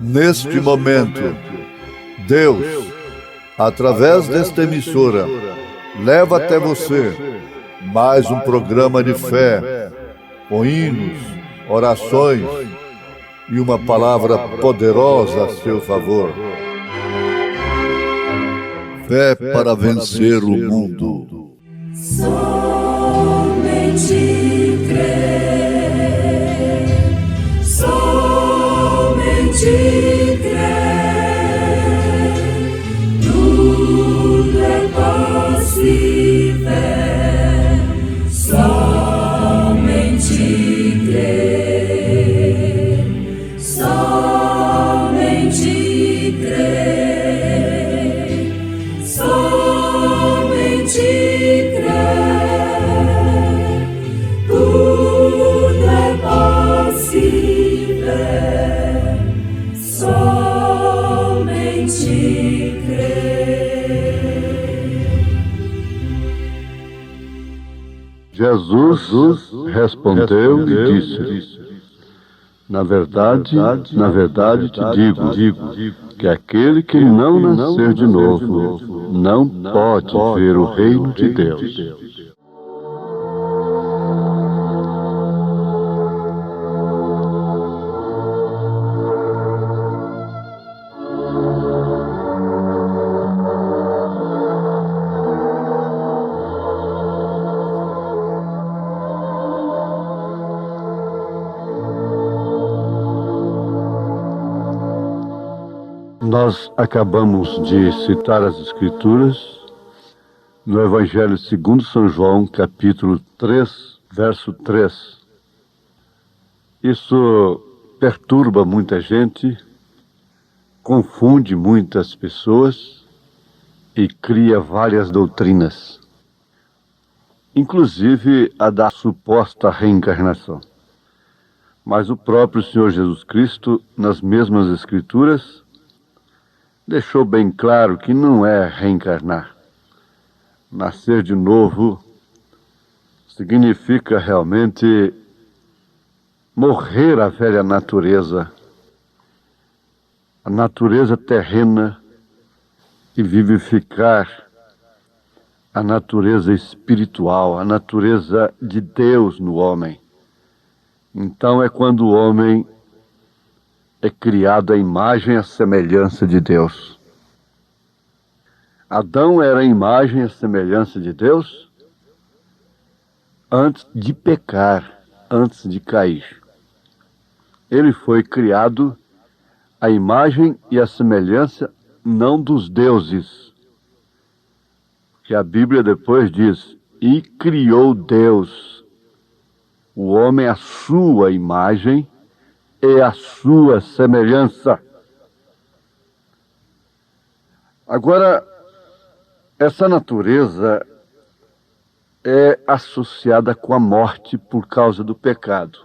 Neste momento, Deus, através desta emissora, leva até você mais um programa de fé, com hinos, orações e uma palavra poderosa a seu favor. Fé para vencer o mundo. Somente crer, somente crer, tudo é possível, somente crer, somente crer, somente crer, tudo é possível, somente crer. Jesus respondeu e disse: na verdade te digo, que aquele que não nascer de novo não pode ver o reino de Deus. Nós acabamos de citar as Escrituras no Evangelho segundo São João, capítulo 3, verso 3. Isso perturba muita gente, confunde muitas pessoas e cria várias doutrinas, inclusive a da suposta reencarnação. Mas o próprio Senhor Jesus Cristo, nas mesmas Escrituras, deixou bem claro que não é reencarnar. Nascer de novo significa realmente morrer à velha natureza, a natureza terrena, e vivificar a natureza espiritual, a natureza de Deus no homem. Então é quando o homem é criado à imagem e à semelhança de Deus. Adão era a imagem e a semelhança de Deus antes de pecar, antes de cair. Ele foi criado à imagem e à semelhança não dos deuses, que a Bíblia depois diz: e criou Deus o homem à sua imagem e a sua semelhança. Agora, essa natureza é associada com a morte por causa do pecado.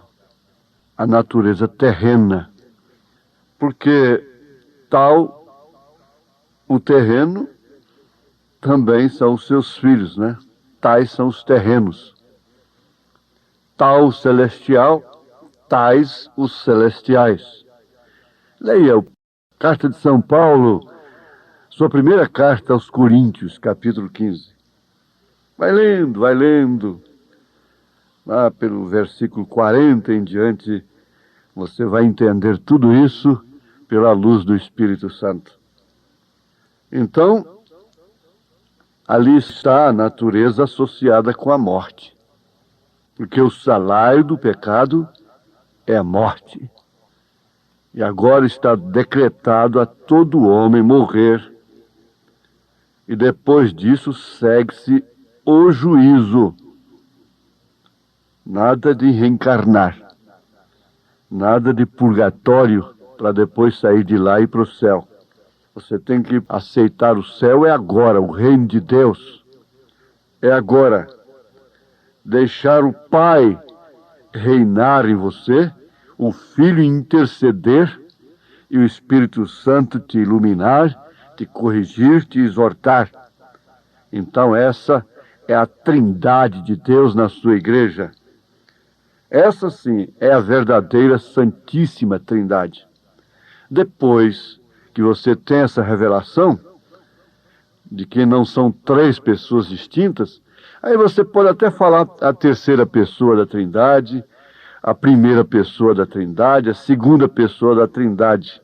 A natureza terrena. Porque tal o terreno também são os seus filhos, né? Tais são os terrenos. Tal o celestial, tais os celestiais. Leia a Carta de São Paulo, sua primeira carta aos Coríntios, capítulo 15. Vai lendo. Lá pelo versículo 40 em diante, você vai entender tudo isso pela luz do Espírito Santo. Então, ali está a natureza associada com a morte. Porque o salário do pecado é a morte. E agora está decretado a todo homem morrer. E depois disso segue-se o juízo. Nada de reencarnar. Nada de purgatório para depois sair de lá e ir para o céu. Você tem que aceitar o céu é agora, o reino de Deus. É agora. Deixar o Pai reinar em você, o Filho interceder e o Espírito Santo te iluminar, te corrigir, te exortar. Então essa é a trindade de Deus na sua igreja. Essa sim é a verdadeira Santíssima Trindade. Depois que você tem essa revelação de que não são três pessoas distintas, aí você pode até falar a terceira pessoa da Trindade, a primeira pessoa da Trindade, a segunda pessoa da Trindade.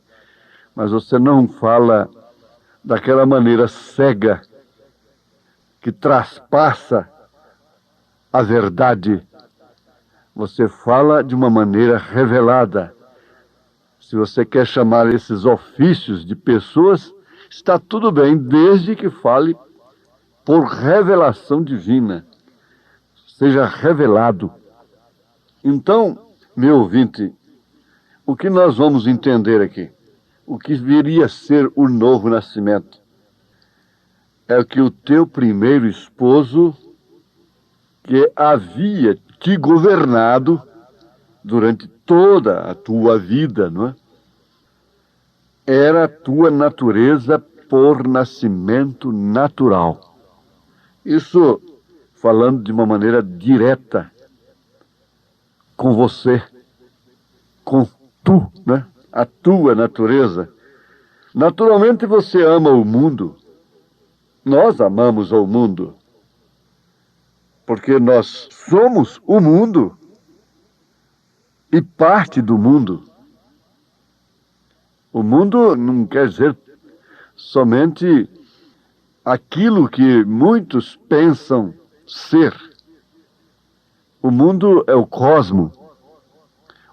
Mas você não fala daquela maneira cega que traspassa a verdade. Você fala de uma maneira revelada. Se você quer chamar esses ofícios de pessoas, está tudo bem, desde que fale por revelação divina. Seja revelado. Então, meu ouvinte, o que nós vamos entender aqui? O que viria a ser o novo nascimento? É que o teu primeiro esposo, que havia te governado durante toda a tua vida, não é? Era a tua natureza por nascimento natural. Isso falando de uma maneira direta com você, com tu, né? A tua natureza. Naturalmente você ama o mundo. Nós amamos o mundo. Porque nós somos o mundo e parte do mundo. O mundo não quer dizer somente aquilo que muitos pensam ser. O mundo é o cosmo.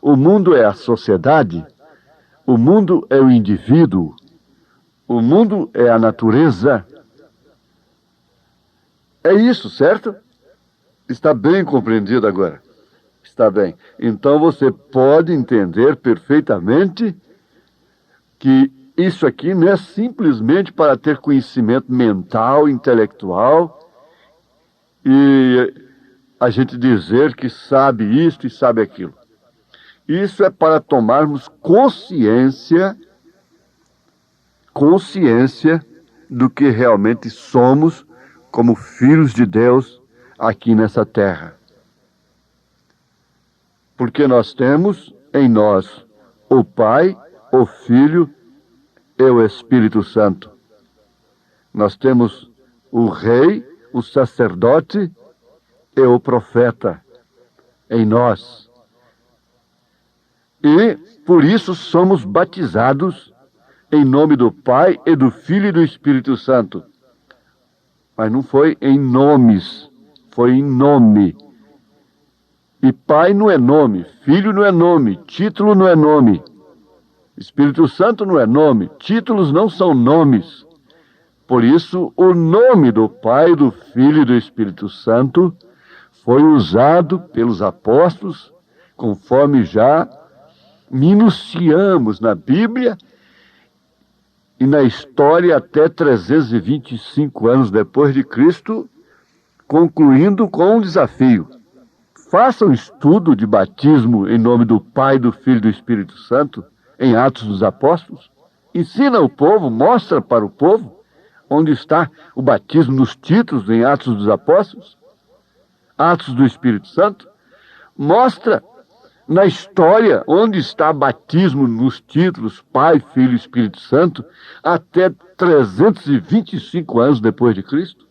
O mundo é a sociedade. O mundo é o indivíduo. O mundo é a natureza. É isso, certo? Está bem compreendido agora? Está bem. Então você pode entender perfeitamente que isso aqui não é simplesmente para ter conhecimento mental, intelectual, e a gente dizer que sabe isto e sabe aquilo. Isso é para tomarmos consciência do que realmente somos como filhos de Deus aqui nessa terra. Porque nós temos em nós o Pai, o Filho e o Espírito Santo. Nós temos o Rei, o sacerdote e o profeta em nós. E por isso somos batizados em nome do Pai e do Filho e do Espírito Santo. Mas não foi em nomes, foi em nome. E Pai não é nome, Filho não é nome, título não é nome. Espírito Santo não é nome, títulos não são nomes. Por isso, o nome do Pai, do Filho e do Espírito Santo foi usado pelos apóstolos, conforme já minuciamos na Bíblia e na história até 325 anos depois de Cristo, concluindo com um desafio. Faça um estudo de batismo em nome do Pai, do Filho e do Espírito Santo, em Atos dos Apóstolos. Ensina o povo, mostra para o povo onde está o batismo nos títulos em Atos dos Apóstolos, Atos do Espírito Santo. Mostra na história onde está batismo nos títulos Pai, Filho e Espírito Santo até 325 anos depois de Cristo.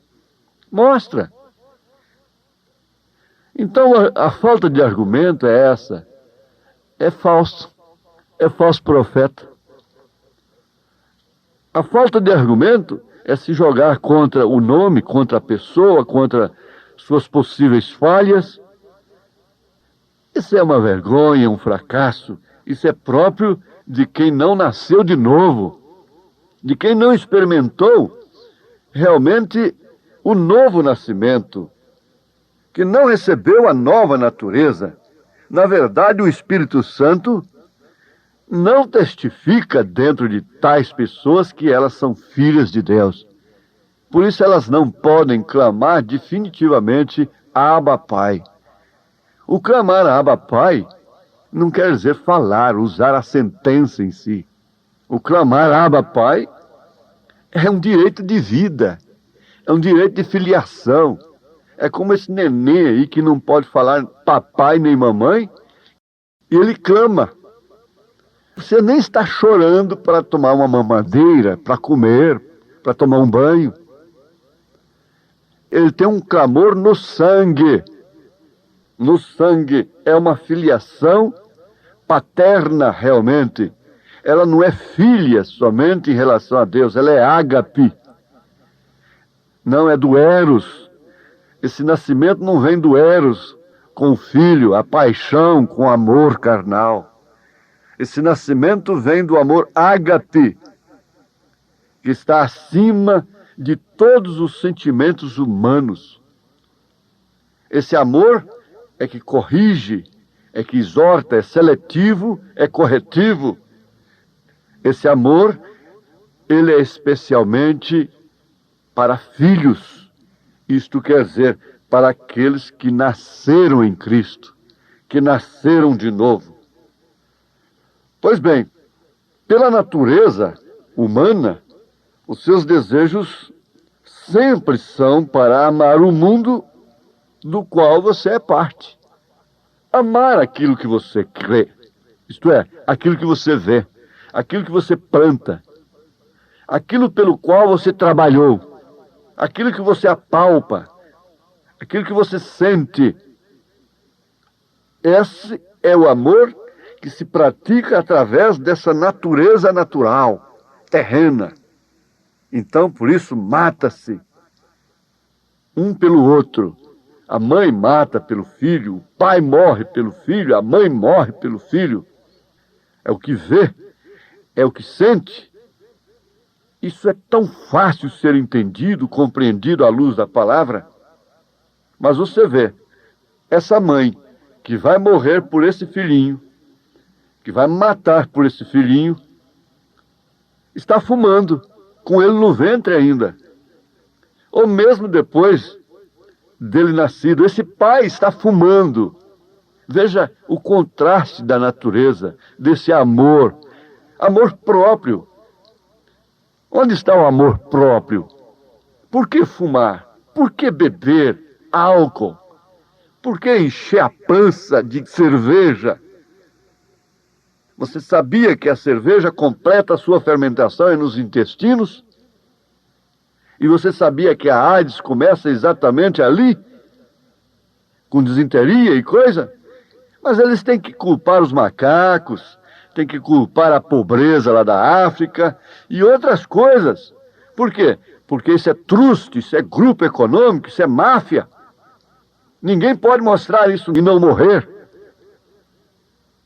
Mostra. Então a falta de argumento é essa. É falso. É falso profeta. A falta de argumento é se jogar contra o nome, contra a pessoa, contra suas possíveis falhas. Isso é uma vergonha, um fracasso. Isso é próprio de quem não nasceu de novo, de quem não experimentou realmente o novo nascimento, que não recebeu a nova natureza. Na verdade, o Espírito Santo não testifica dentro de tais pessoas que elas são filhas de Deus. Por isso elas não podem clamar definitivamente Abba Pai. O clamar Abba Pai não quer dizer falar, usar a sentença em si. O clamar Abba Pai é um direito de vida, é um direito de filiação. É como esse neném aí que não pode falar papai nem mamãe, e ele clama. Você nem está chorando para tomar uma mamadeira, para comer, para tomar um banho. Ele tem um clamor no sangue. No sangue. É uma filiação paterna, realmente. Ela não é filha somente em relação a Deus, ela é ágape. Não é do eros. Esse nascimento não vem do eros com o filho, a paixão com o amor carnal. Esse nascimento vem do amor ágape, que está acima de todos os sentimentos humanos. Esse amor é que corrige, é que exorta, é seletivo, é corretivo. Esse amor, ele é especialmente para filhos. Isto quer dizer, para aqueles que nasceram em Cristo, que nasceram de novo. Pois bem, pela natureza humana, os seus desejos sempre são para amar o mundo do qual você é parte. Amar aquilo que você crê, isto é, aquilo que você vê, aquilo que você planta, aquilo pelo qual você trabalhou, aquilo que você apalpa, aquilo que você sente. Esse é o amor que se pratica através dessa natureza natural, terrena. Então, por isso, mata-se um pelo outro. A mãe mata pelo filho, o pai morre pelo filho, a mãe morre pelo filho. É o que vê, é o que sente. Isso é tão fácil ser entendido, compreendido à luz da palavra. Mas você vê, essa mãe que vai morrer por esse filhinho, que vai matar por esse filhinho, está fumando, com ele no ventre ainda. Ou mesmo depois dele nascido, esse pai está fumando. Veja o contraste da natureza, desse amor, amor próprio. Onde está o amor próprio? Por que fumar? Por que beber álcool? Por que encher a pança de cerveja? Você sabia que a cerveja completa a sua fermentação nos intestinos? E você sabia que a AIDS começa exatamente ali? Com disenteria e coisa? Mas eles têm que culpar os macacos, têm que culpar a pobreza lá da África e outras coisas. Por quê? Porque isso é truste, isso é grupo econômico, isso é máfia. Ninguém pode mostrar isso e não morrer.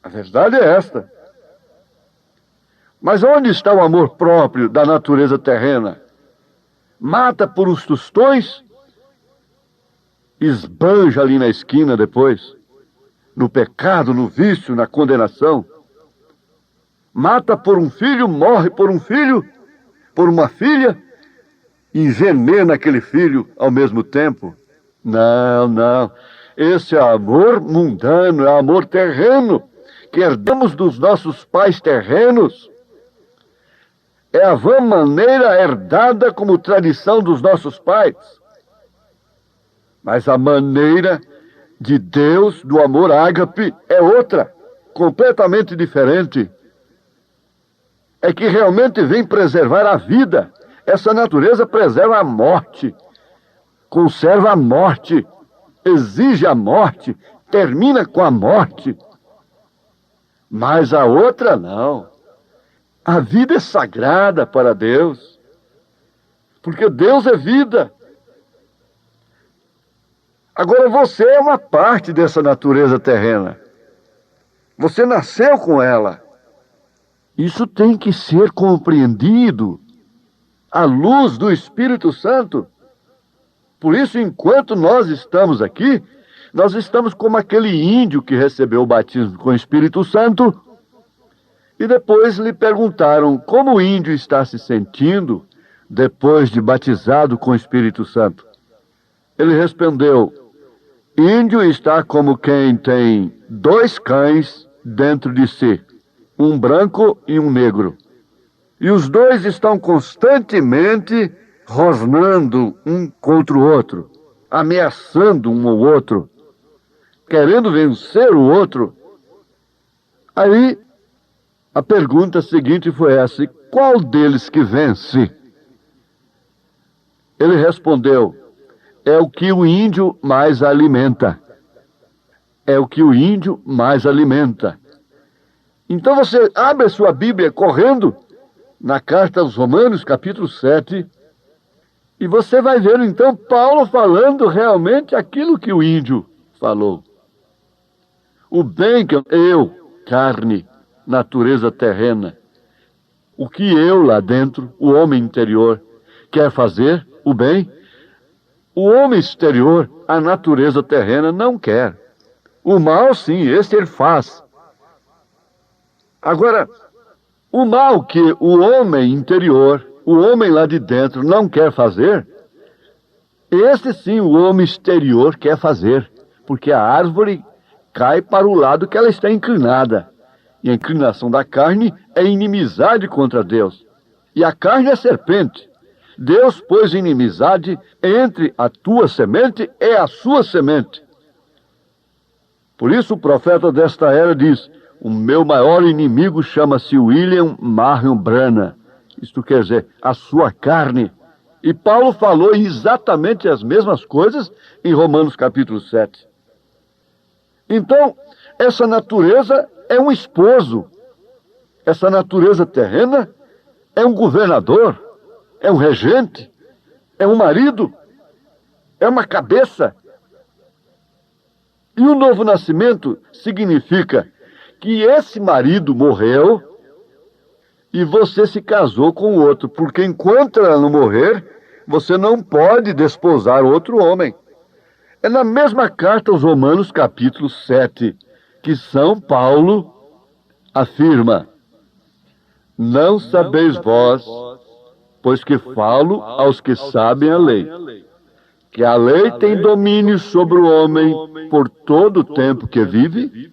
A verdade é esta. Mas onde está o amor próprio da natureza terrena? Mata por uns tostões, esbanja ali na esquina depois, no pecado, no vício, na condenação. Mata por um filho, morre por um filho, por uma filha, envenena aquele filho ao mesmo tempo. Não, não. Esse é amor mundano, é amor terreno, que herdamos dos nossos pais terrenos. É a vã maneira herdada como tradição dos nossos pais. Mas a maneira de Deus, do amor ágape, é outra, completamente diferente. É que realmente vem preservar a vida. Essa natureza preserva a morte, conserva a morte, exige a morte, termina com a morte. Mas a outra não. A vida é sagrada para Deus, porque Deus é vida. Agora você é uma parte dessa natureza terrena. Você nasceu com ela. Isso tem que ser compreendido à luz do Espírito Santo. Por isso, enquanto nós estamos aqui, nós estamos como aquele índio que recebeu o batismo com o Espírito Santo. E depois lhe perguntaram como o índio está se sentindo depois de batizado com o Espírito Santo. Ele respondeu: índio está como quem tem 2 cães dentro de si, um branco e um negro. E os 2 estão constantemente rosnando um contra o outro, ameaçando um ao outro, querendo vencer o outro. Aí A pergunta seguinte foi essa: qual deles que vence? Ele respondeu: é o que o índio mais alimenta. É o que o índio mais alimenta. Então você abre a sua Bíblia correndo na carta aos Romanos, capítulo 7, e você vai ver então Paulo falando realmente aquilo que o índio falou. O bem que eu, carne, natureza terrena, o que eu lá dentro, o homem interior, quer fazer, o bem, o homem exterior, a natureza terrena, não quer. O mal, sim, esse ele faz. Agora, o mal que o homem interior, o homem lá de dentro, não quer fazer, esse sim o homem exterior quer fazer, porque a árvore cai para o lado que ela está inclinada. E a inclinação da carne é inimizade contra Deus. E a carne é serpente. Deus pôs inimizade entre a tua semente e a sua semente. Por isso o profeta desta era diz: o meu maior inimigo chama-se William Marion Branham. Isto quer dizer, a sua carne. E Paulo falou exatamente as mesmas coisas em Romanos capítulo 7. Então, essa natureza é um esposo. Essa natureza terrena é um governador, é um regente, é um marido, é uma cabeça. E o novo nascimento significa que esse marido morreu e você se casou com o outro, porque enquanto ela não morrer, você não pode desposar outro homem. É na mesma carta aos Romanos, capítulo 7, que São Paulo afirma: não sabeis vós, pois que falo aos que sabem a lei, que a lei tem domínio sobre o homem por todo o tempo que vive,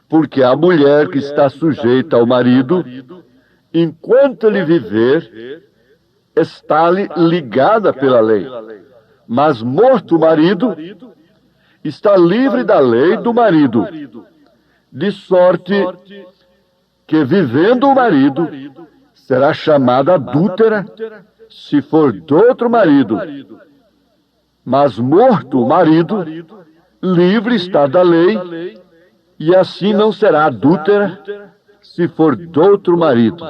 porque a mulher que está sujeita ao marido, enquanto ele viver, está-lhe ligada pela lei. Mas morto o marido, está livre da lei do marido, de sorte que, vivendo o marido, será chamada adúltera se for do outro marido. Mas morto o marido, livre está da lei, e assim não será adúltera se for do outro marido.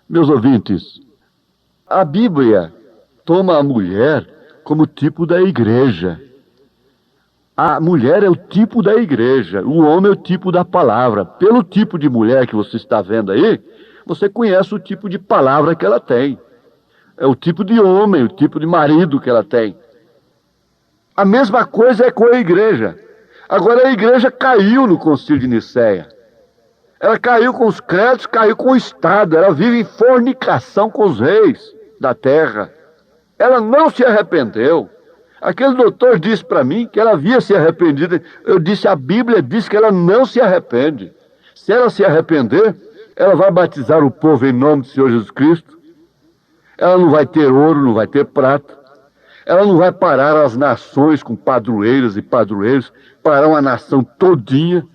Meus ouvintes, a Bíblia toma a mulher como tipo da igreja. A mulher é o tipo da igreja, o homem é o tipo da palavra. Pelo tipo de mulher que você está vendo aí, você conhece o tipo de palavra que ela tem. É o tipo de homem, o tipo de marido que ela tem. A mesma coisa é com a igreja. Agora a igreja caiu no Concílio de Nicéia. Ela caiu com os créditos, caiu com o Estado. Ela vive em fornicação com os reis da terra. Ela não se arrependeu. Aquele doutor disse para mim que ela havia se arrependido. Eu disse, a Bíblia diz que ela não se arrepende. Se ela se arrepender, ela vai batizar o povo em nome do Senhor Jesus Cristo. Ela não vai ter ouro, não vai ter prata. Ela não vai parar as nações com padroeiras e padroeiros, parar uma nação todinha,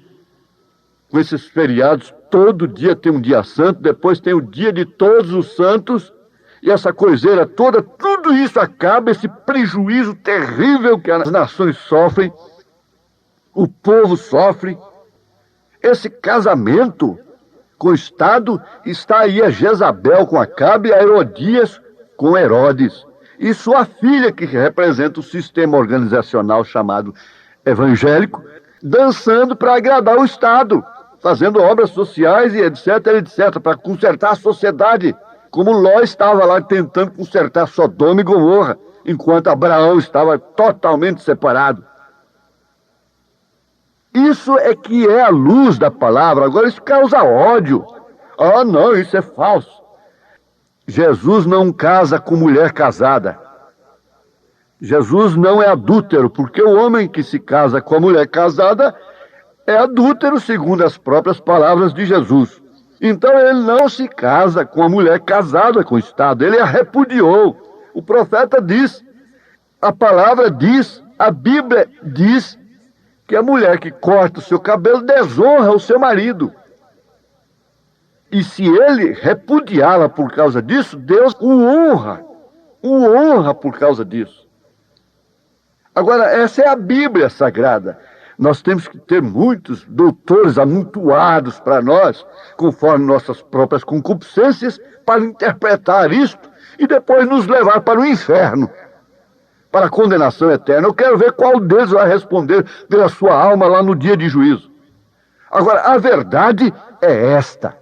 com esses feriados. Todo dia tem um dia santo, depois tem o dia de todos os santos, e essa coiseira toda, tudo isso acaba, esse prejuízo terrível que as nações sofrem, o povo sofre. Esse casamento com o Estado, está aí a Jezabel com Acabe e a Herodias com Herodes. E sua filha, que representa o sistema organizacional chamado evangélico, dançando para agradar o Estado, fazendo obras sociais e etc, etc, para consertar a sociedade, como Ló estava lá tentando consertar Sodoma e Gomorra, enquanto Abraão estava totalmente separado. Isso é que é a luz da palavra. Agora isso causa ódio. Ah, não, isso é falso. Jesus não casa com mulher casada. Jesus não é adúltero, porque o homem que se casa com a mulher casada é adúltero, segundo as próprias palavras de Jesus. Então ele não se casa com a mulher casada com o Estado, ele a repudiou. O profeta diz, a palavra diz, a Bíblia diz que a mulher que corta o seu cabelo desonra o seu marido. E se ele repudiá-la por causa disso, Deus o honra por causa disso. Agora, essa é a Bíblia Sagrada. Nós temos que ter muitos doutores amontoados para nós, conforme nossas próprias concupiscências, para interpretar isto e depois nos levar para o inferno, para a condenação eterna. Eu quero ver qual deles vai responder pela sua alma lá no dia de juízo. Agora, a verdade é esta.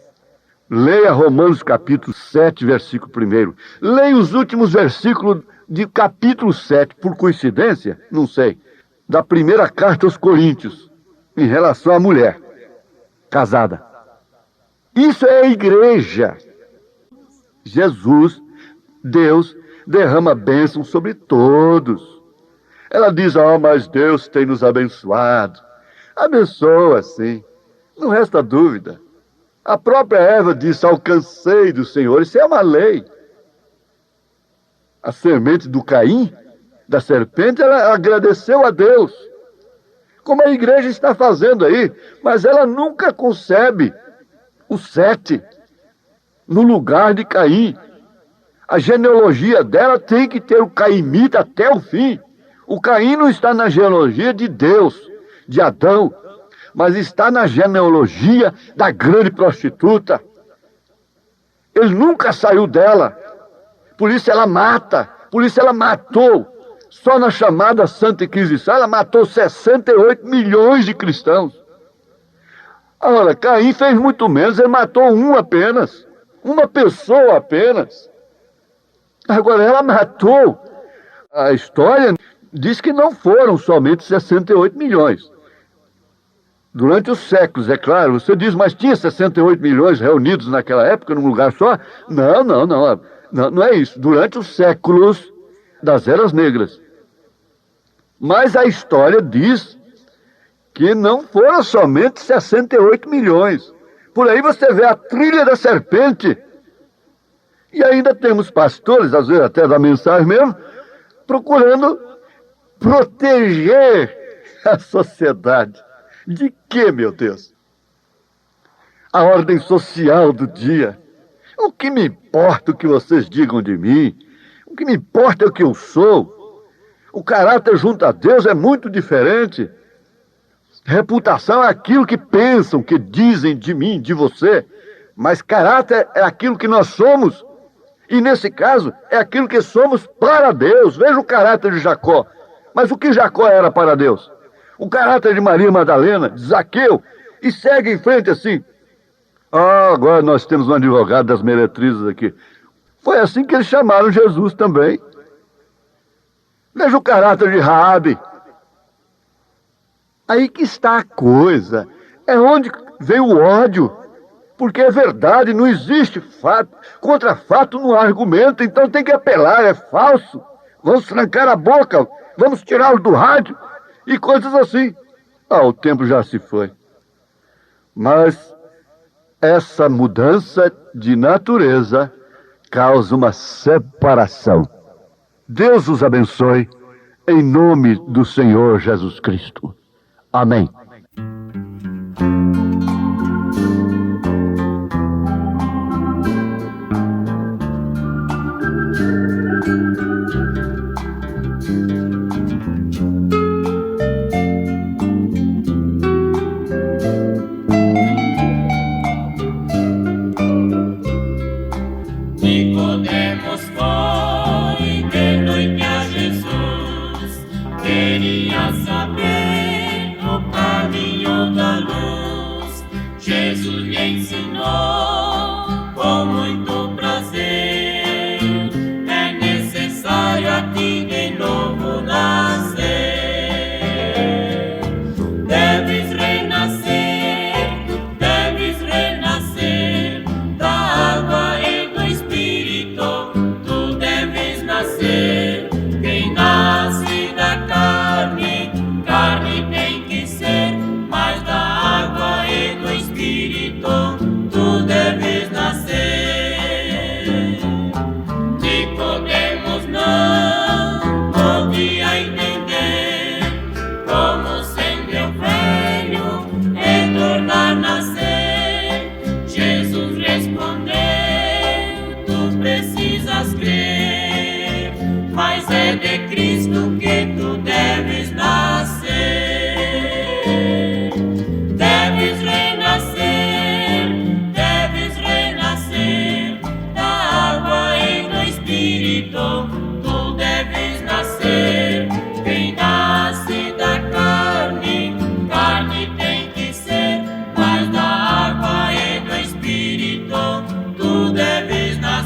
Leia Romanos capítulo 7, versículo 1. Leia os últimos versículos de capítulo 7, por coincidência, não sei, da primeira carta aos Coríntios, em relação à mulher casada. Isso é a igreja. Jesus, Deus, derrama bênção sobre todos. Ela diz, mas Deus tem nos abençoado. Abençoa, sim, não resta dúvida. A própria Eva disse, alcancei do Senhor. Isso é uma lei. A semente do Caim, da serpente, ela agradeceu a Deus. Como a igreja está fazendo aí. Mas ela nunca concebe o 7 no lugar de Caim. A genealogia dela tem que ter o caimita até o fim. O Caim não está na genealogia de Deus, de Adão, mas está na genealogia da grande prostituta. Ele nunca saiu dela. Por isso ela mata. Por isso ela matou. Só na chamada Santa Inquisição ela matou 68 milhões de cristãos. Ora, Caim fez muito menos. Ele matou um apenas. Uma pessoa apenas. Agora ela matou. A história diz que não foram somente 68 milhões. Durante os séculos, é claro. Você diz, mas tinha 68 milhões reunidos naquela época, num lugar só? Não é isso. Durante os séculos das eras negras. Mas a história diz que não foram somente 68 milhões. Por aí você vê a trilha da serpente. E ainda temos pastores, às vezes até da mensagem mesmo, procurando proteger a sociedade. De quê, meu Deus? A ordem social do dia. O que me importa o que vocês digam de mim? O que me importa é o que eu sou. O caráter junto a Deus é muito diferente. Reputação é aquilo que pensam, que dizem de mim, de você. Mas caráter é aquilo que nós somos. E nesse caso, é aquilo que somos para Deus. Veja o caráter de Jacó. Mas o que Jacó era para Deus? O caráter de Maria Madalena, de Zaqueu, e segue em frente assim. Agora nós temos um advogado das meretrizes aqui. Foi assim que eles chamaram Jesus também. Veja o caráter de Raabe. Aí que está a coisa. É onde vem o ódio. Porque é verdade, não existe fato. Contra fato não há argumento, então tem que apelar, é falso. Vamos trancar a boca, vamos tirá-lo do rádio. E coisas assim. O tempo já se foi. Mas essa mudança de natureza causa uma separação. Deus os abençoe, em nome do Senhor Jesus Cristo. Amém. Nicodemos foi de noite a Jesus, queria saber o caminho da luz. Jesus lhe ensinou com muito prazer, é necessário a ti de novo nascer. Deves renascer da água e do Espírito, tu deves nascer. Quem nasce da carne, carne tem que ser, mas da água e do Espírito, tu deves nascer. precisas crer, mas é de Cristo que tu deves nascer. Deves renascer da água e do Espírito. Tu deves nascer. Quem nasce da carne, carne tem que ser, mas da água e do Espírito tu deves nascer.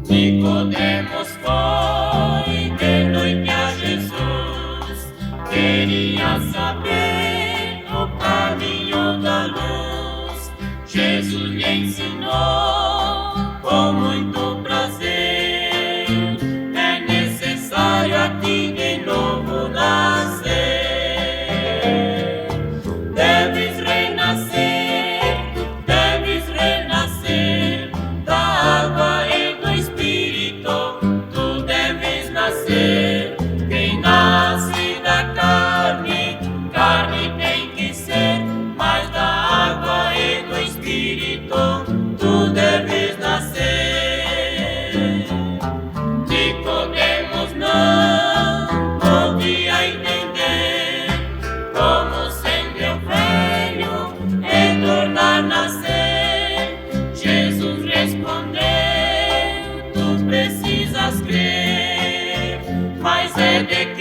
Nicodemos foi de noite a Jesus, queria saber o caminho da luz. Jesus lhe ensinou com muito prazer: é necessário a ti de novo nascer. Deves renascer da água e do Espírito. Tu deves nascer. Quem nasce da carne, carne tem que ser, mas da água e do Espírito tu deves nascer. Nicodemos não podia entender como sendo velho retornar a nascer. Jesus respondeu: tu precisas crer, mas é de